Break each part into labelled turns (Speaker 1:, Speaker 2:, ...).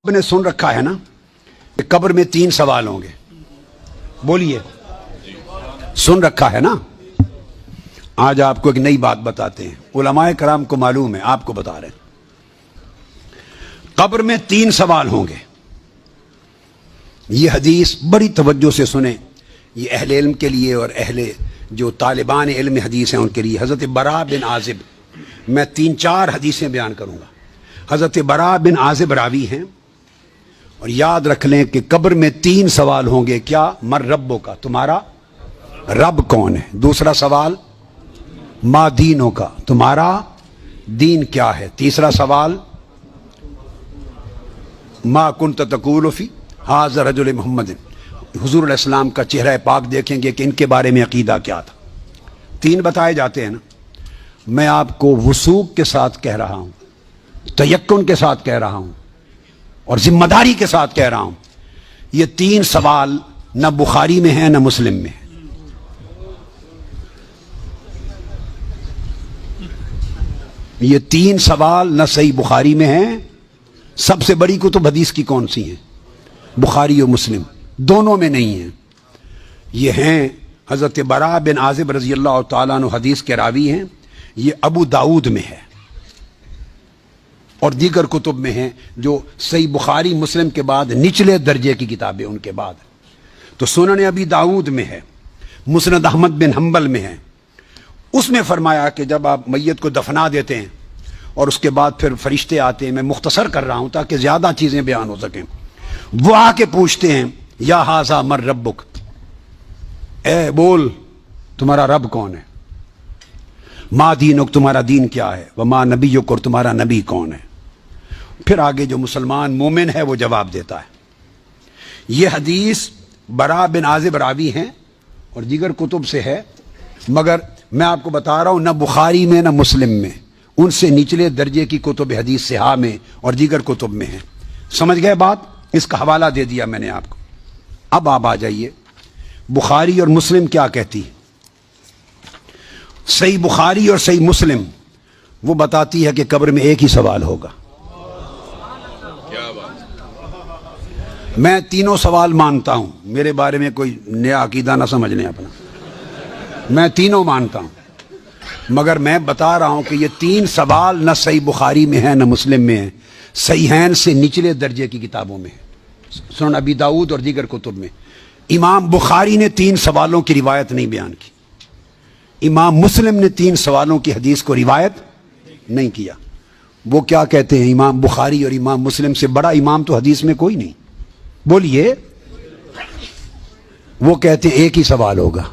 Speaker 1: آپ نے سن رکھا ہے نا کہ قبر میں 3 سوال ہوں گے. بولیے, سن رکھا ہے نا. آج آپ کو ایک نئی بات بتاتے ہیں. علماء کرام کو معلوم ہے, آپ کو بتا رہے ہیں. قبر میں 3 سوال ہوں گے. یہ حدیث بڑی توجہ سے سنیں. یہ اہل علم کے لیے اور اہل جو طالبان علم حدیث ہیں ان کے لیے. حضرت براء بن عازب, میں 3-4 حدیثیں بیان کروں گا. حضرت براء بن عازب راوی ہیں, اور یاد رکھ لیں کہ قبر میں 3 سوال ہوں گے. کیا؟ مر ربوں کا, تمہارا رب کون ہے. دوسرا سوال ما دینوں کا, تمہارا دین کیا ہے. تیسرا سوال ما کنت تقول فی ھذا رجل محمد, حضور علیہ السلام کا چہرہ پاک دیکھیں گے کہ ان کے بارے میں عقیدہ کیا تھا. 3 بتائے جاتے ہیں نا. میں آپ کو وثوق کے ساتھ کہہ رہا ہوں, تیقن کے ساتھ کہہ رہا ہوں, اور ذمہ داری کے ساتھ کہہ رہا ہوں. یہ 3 سوال نہ بخاری میں ہیں نہ مسلم میں ہیں. یہ 3 سوال نہ صحیح بخاری میں ہیں. سب سے بڑی کتب حدیث کی کون سی ہیں؟ بخاری اور مسلم, دونوں میں نہیں ہیں. یہ ہیں حضرت براء بن عازب رضی اللہ تعالیٰ عنہ, حدیث کے راوی ہیں. یہ ابو داؤد میں ہے اور دیگر کتب میں ہیں جو صحیح بخاری مسلم کے بعد نچلے درجے کی کتابیں ان کے بعد. تو سنن ابی داؤد میں ہے, مسند احمد بن حنبل میں ہے. اس میں فرمایا کہ جب آپ میت کو دفنا دیتے ہیں اور اس کے بعد پھر فرشتے آتے ہیں, میں مختصر کر رہا ہوں تاکہ زیادہ چیزیں بیان ہو سکیں. وہ آ کے پوچھتے ہیں یا ھذا مر ربک, اے بول تمہارا رب کون ہے. ما دینک, تمہارا دین کیا ہے. وما نبیک, اور تمہارا نبی کون ہے. پھر آگے جو مسلمان مومن ہے وہ جواب دیتا ہے. یہ حدیث براء بن عازب راوی ہیں اور دیگر کتب سے ہے, مگر میں آپ کو بتا رہا ہوں نہ بخاری میں نہ مسلم میں, ان سے نچلے درجے کی کتب حدیث صحاح میں اور دیگر کتب میں ہیں. سمجھ گئے بات؟ اس کا حوالہ دے دیا میں نے آپ کو. اب آپ آ جائیے بخاری اور مسلم کیا کہتی ہے. صحیح بخاری اور صحیح مسلم وہ بتاتی ہے کہ قبر میں ایک ہی سوال ہوگا. میں 3 سوال مانتا ہوں, میرے بارے میں کوئی نیا عقیدہ نہ سمجھ لیں اپنا. میں 3 مانتا ہوں, مگر میں بتا رہا ہوں کہ یہ 3 سوال نہ صحیح بخاری میں ہیں نہ مسلم میں ہیں. صحیحین سے نچلے درجے کی کتابوں میں ہیں, سنن ابی داؤد اور دیگر کتب میں. امام بخاری نے 3 سوالوں کی روایت نہیں بیان کی. امام مسلم نے 3 سوالوں کی حدیث کو روایت نہیں کیا. وہ کیا کہتے ہیں, امام بخاری اور امام مسلم سے بڑا امام تو حدیث میں کوئی نہیں. بولیے. وہ کہتے ہیں ایک ہی سوال ہوگا.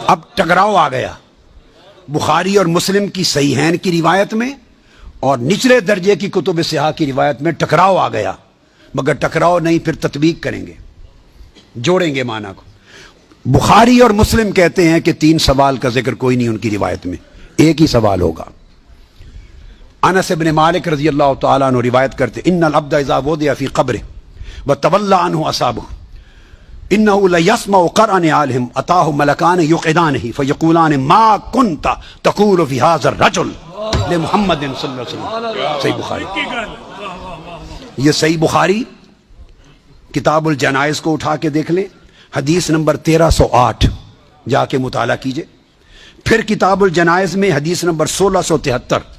Speaker 1: اب ٹکراؤ آ گیا بخاری اور مسلم کی صحیحین کی روایت میں اور نچلے درجے کی کتب صحاح کی روایت میں. ٹکراؤ آ گیا, مگر ٹکراؤ نہیں, پھر تطبیق کریں گے, جوڑیں گے معنی کو. بخاری اور مسلم کہتے ہیں کہ 3 سوال کا ذکر کوئی نہیں ان کی روایت میں, ایک ہی سوال ہوگا. انس بن مالک رضی اللہ تعالیٰ عنہ روایت کرتے ان العبد اذا وضع فی قبره وتولى عنه اصحابه انه ليسمع قرأ نعالهم اتاه ملكان يقعدانه فيقولان ما كنت تقول في هذا الرجل لمحمد صلی اللہ علیہ وسلم. صحیح بخاری. یہ صحیح بخاری کتاب الجنائز کو اٹھا کے دیکھ لیں, حدیث نمبر 1308 جا کے مطالعہ کیجئے. پھر کتاب الجنائز میں حدیث نمبر 1673.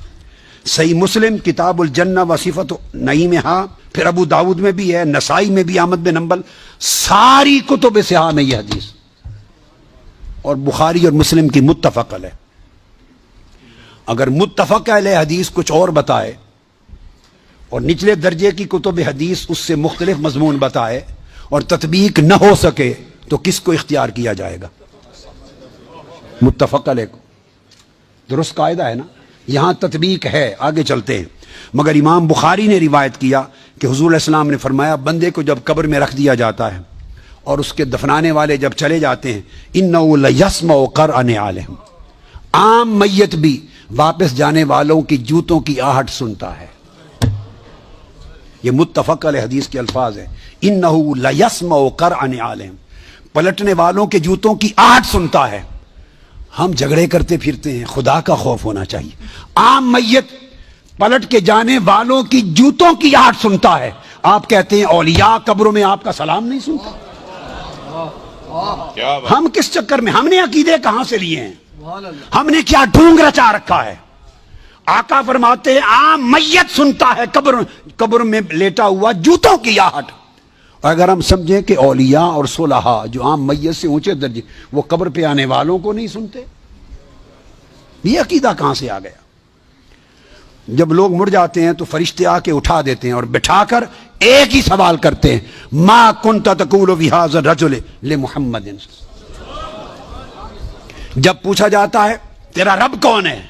Speaker 1: صحیح مسلم کتاب الجنہ و صفت نعیمہا, پھر ابو داؤد میں بھی ہے, نسائی میں بھی, احمد بن حنبل, ساری کتب صحاح میں یہ حدیث, اور بخاری اور مسلم کی متفق علیہ. اگر متفق علیہ حدیث کچھ اور بتائے اور نچلے درجے کی کتب حدیث اس سے مختلف مضمون بتائے اور تطبیق نہ ہو سکے تو کس کو اختیار کیا جائے گا؟ متفق علیہ کو. درست قاعدہ ہے نا. یہاں تطبیق ہے, آگے چلتے ہیں. مگر امام بخاری نے روایت کیا کہ حضور علیہ السلام نے فرمایا بندے کو جب قبر میں رکھ دیا جاتا ہے اور اس کے دفنانے والے جب چلے جاتے ہیں, انہ لیسمع قرأ نعالہم, عام میت بھی واپس جانے والوں کی جوتوں کی آہٹ سنتا ہے. یہ متفق علیہ حدیث کے الفاظ ہیں, انہ لیسمع قرأ نعالہم, پلٹنے والوں کے جوتوں کی آہٹ سنتا ہے. ہم جھگڑے کرتے پھرتے ہیں، خدا کا خوف ہونا چاہیے۔ عام میت پلٹ کے جانے والوں کی جوتوں کی آہٹ سنتا ہے، آپ کہتے ہیں اولیاء قبروں میں آپ کا سلام نہیں سنتا۔ ہم کس چکر میں، ہم نے عقیدے کہاں سے لیے ہیں، ہم نے کیا ڈھونگ رچا رکھا ہے؟ آقا فرماتے ہیں عام میت سنتا ہے قبر میں لیٹا ہوا جوتوں کی آہٹ۔ اگر ہم سمجھیں کہ اولیاء اور صلحاء جو عام میت سے اونچے درجے، وہ قبر پہ آنے والوں کو نہیں سنتے، یہ عقیدہ کہاں سے آ گیا؟ جب لوگ مر جاتے ہیں تو فرشتے آ کے اٹھا دیتے ہیں اور بٹھا کر ایک ہی سوال کرتے ہیں، ما کنت تقول فی ھذا الرجل لمحمد۔ جب پوچھا جاتا ہے تیرا رب کون ہے،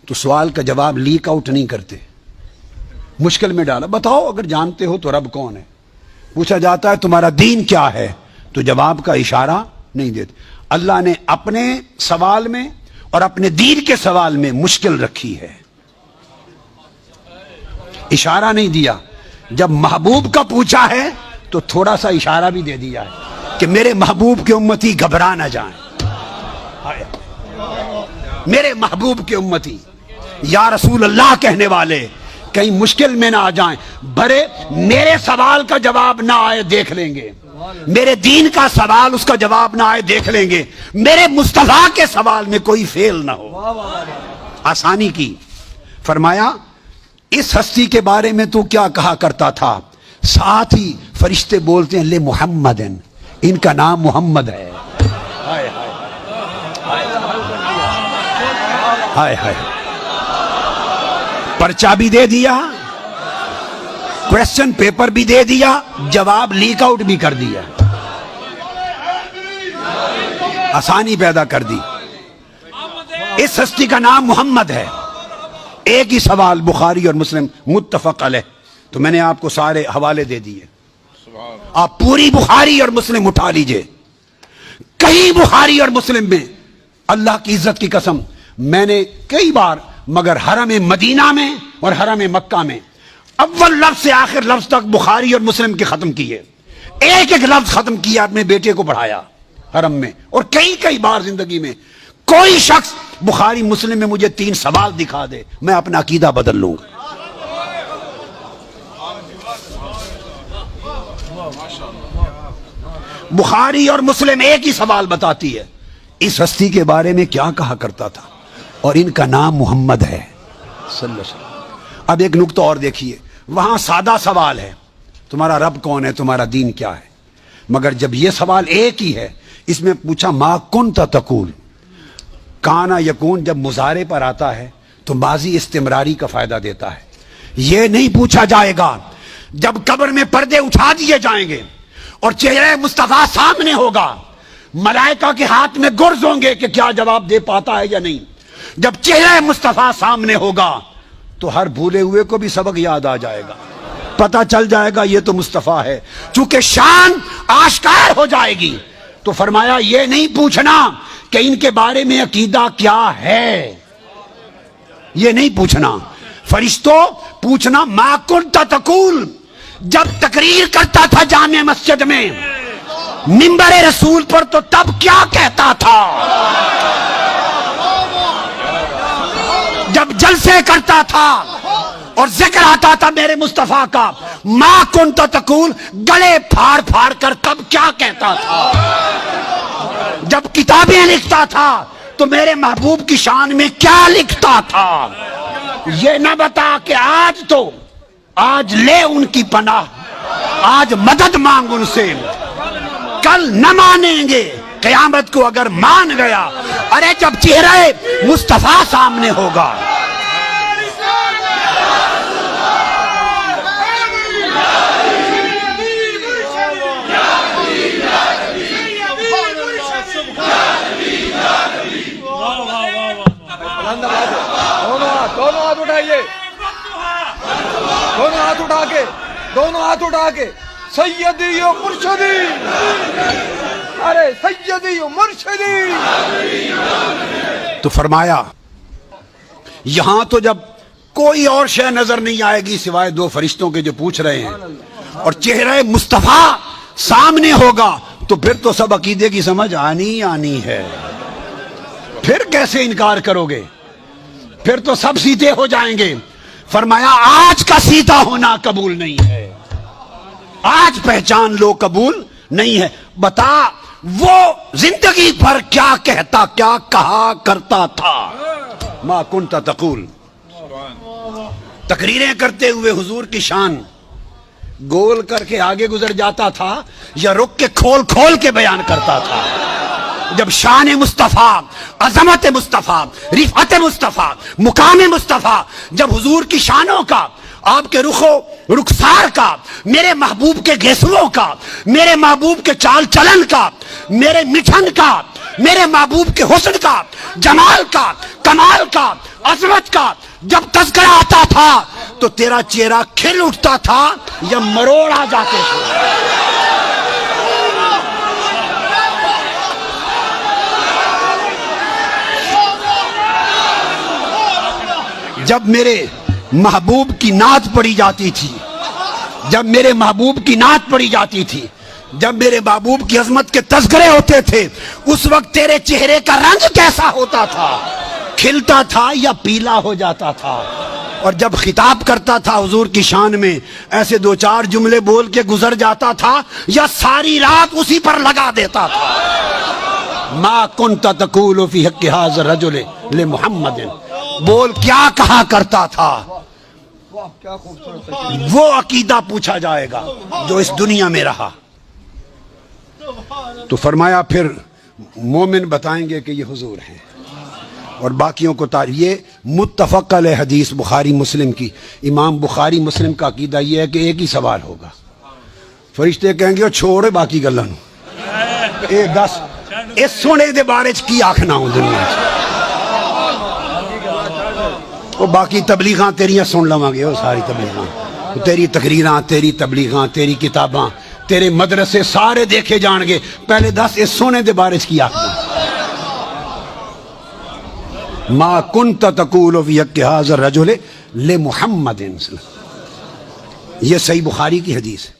Speaker 1: تو سوال کا جواب لیک آؤٹ نہیں کرتے، مشکل میں ڈالا، بتاؤ اگر جانتے ہو تو رب کون ہے۔ پوچھا جاتا ہے تمہارا دین کیا ہے، تو جواب کا اشارہ نہیں دیتے۔ اللہ نے اپنے سوال میں اور اپنے دین کے سوال میں مشکل رکھی ہے، اشارہ نہیں دیا۔ جب محبوب کا پوچھا ہے تو تھوڑا سا اشارہ بھی دے دیا ہے کہ میرے محبوب کے امتی گھبرا نہ جائیں، میرے محبوب کے امتی یا رسول اللہ کہنے والے کہیں مشکل میں نہ آ جائیں، بھرے میرے سوال کا جواب نہ آئے دیکھ لیں گے، میرے دین کا سوال اس کا جواب نہ آئے دیکھ لیں گے، میرے مصطفیٰ کے سوال میں کوئی فیل نہ ہو، آسانی کی۔ فرمایا اس ہستی کے بارے میں تو کیا کہا کرتا تھا؟ ساتھ ہی فرشتے بولتے ہیں لے محمد، ان کا نام محمد ہے۔ ہائے ہائے، پرچہ بھی دے دیا، کویسچن پیپر بھی دے دیا، جواب لیک آؤٹ بھی کر دیا، آسانی پیدا کر دی۔ اس ہستی کا نام محمد ہے۔ ایک ہی سوال بخاری اور مسلم متفق علیہ، تو میں نے آپ کو سارے حوالے دے دیے، آپ پوری بخاری اور مسلم اٹھا لیجئے۔ کہیں بخاری اور مسلم میں اللہ کی عزت کی قسم میں نے کئی بار، مگر حرم مدینہ میں اور حرم مکہ میں اول لفظ سے آخر لفظ تک بخاری اور مسلم کے ختم کیے، ایک ایک لفظ ختم کیا، اپنے بیٹے کو پڑھایا حرم میں، اور کئی بار زندگی میں کوئی شخص بخاری مسلم میں مجھے 3 سوال دکھا دے، میں اپنا عقیدہ بدل لوں گا۔ بخاری اور مسلم ایک ہی سوال بتاتی ہے، اس ہستی کے بارے میں کیا کہا کرتا تھا، اور ان کا نام محمد ہے صلی اللہ علیہ وسلم۔ اب ایک نقطہ اور دیکھیے، وہاں سادہ سوال ہے تمہارا رب کون ہے، تمہارا دین کیا ہے، مگر جب یہ سوال ایک ہی ہے، اس میں پوچھا ما کنت تقول، کانا یکون جب مضارع پر آتا ہے تو ماضی استمراری کا فائدہ دیتا ہے۔ یہ نہیں پوچھا جائے گا جب قبر میں پردے اٹھا دیے جائیں گے اور چہرہ مصطفیٰ سامنے ہوگا، ملائکہ کے ہاتھ میں گرز ہوں گے کہ کیا جواب دے پاتا ہے یا نہیں۔ جب چہرہ مصطفیٰ سامنے ہوگا تو ہر بھولے ہوئے کو بھی سبق یاد آ جائے گا، پتہ چل جائے گا یہ تو مصطفیٰ ہے، چونکہ شان آشکار ہو جائے گی۔ تو فرمایا یہ نہیں پوچھنا کہ ان کے بارے میں عقیدہ کیا ہے، یہ نہیں پوچھنا۔ فرشتوں پوچھنا ما کنت تقول، جب تقریر کرتا تھا جامع مسجد میں منبر رسول پر تو تب کیا کہتا تھا، جب جلسے کرتا تھا اور ذکر آتا تھا میرے مصطفیٰ کا، ما کنت تقول گلے پھاڑ پھاڑ کر تب کیا کہتا تھا، جب کتابیں لکھتا تھا تو میرے محبوب کی شان میں کیا لکھتا تھا۔ یہ نہ بتا کہ آج لے ان کی پناہ، آج مدد مانگ ان سے، کل نہ مانیں گے، قیامت کو اگر مان گیا، ارے جب چہرہ مصطفیٰ سامنے ہوگا۔
Speaker 2: دونوں ہاتھ اٹھائیے، دونوں ہاتھ اٹھا کے سیدی و مرشدی، ارے سیدی و مرشدی۔
Speaker 1: تو فرمایا یہاں تو جب کوئی اور شے نظر نہیں آئے گی سوائے 2 فرشتوں کے جو پوچھ رہے ہیں، اور چہرہ مصطفیٰ سامنے ہوگا تو پھر تو سب عقیدے کی سمجھ آنی ہے۔ پھر کیسے انکار کرو گے؟ پھر تو سب سیدھے ہو جائیں گے۔ فرمایا آج کا سیدھا ہونا قبول نہیں ہے، آج پہچان لو قبول نہیں ہے۔ بتا وہ زندگی بھر کیا کہتا، کیا کہا کرتا تھا؟ ما کنت تقول، تقریریں کرتے ہوئے حضور کی شان گول کر کے آگے گزر جاتا تھا یا رک کے کھول کھول کے بیان کرتا تھا؟ جب شان مصطفیٰ، عظمت مصطفیٰ، رفعت مصطفیٰ، مقام مصطفیٰ، جب حضور کی شانوں کا، آپ کے رخ و رخسار کا، میرے محبوب کے گیسروں کا، میرے محبوب کے چال چلن کا، میرے مٹھن کا، میرے محبوب کے حسن کا، جمال کا، کمال کا، عظمت کا جب تذکرہ آتا تھا تو تیرا چہرہ کھل اٹھتا تھا یا مروڑ آ جاتے تھے؟ جب میرے محبوب کی نعت پڑھی جاتی تھی، جب میرے محبوب کی نعت پڑھی جاتی تھی، جب میرے محبوب کی عظمت کے تذکرے ہوتے تھے، اس وقت تیرے چہرے کا رنگ کیسا ہوتا تھا؟ کھلتا تھا یا پیلا ہو جاتا تھا؟ اور جب خطاب کرتا تھا حضور کی شان میں، ایسے دو چار جملے بول کے گزر جاتا تھا یا ساری رات اسی پر لگا دیتا تھا؟ ما کنت تقول فی حق ھذا الرجل لمحمد، بول کیا کہا کرتا تھا؟
Speaker 2: واہ کیا خوبصورت،
Speaker 1: وہ عقیدہ پوچھا جائے گا جو اس دنیا میں رہا۔ تو فرمایا پھر مومن بتائیں گے کہ یہ حضور ہیں، اور باقیوں کو یہ متفق علیہ حدیث بخاری مسلم کی، امام بخاری مسلم کا عقیدہ یہ ہے کہ ایک ہی سوال ہوگا، فرشتے کہیں گے چھوڑ باقی گلاں نوں، اے دس اس سونے دے بارے چ کی آکھنا ہوں دنیا چ، وہ باقی تبلیغاں تیریاں سن لواں گے، وہ ساری تبلیغاں، تیری تقریراں، تیری تبلیغاں، تیری کتاباں، تیرے مدرسے سارے دیکھے جان گے، پہلے دس اس سونے دے بارے چ کی آکھنا؟ ما کنت تقول فی حق ھذا الرجل لمحمد، یہ صحیح بخاری کی حدیث ہے۔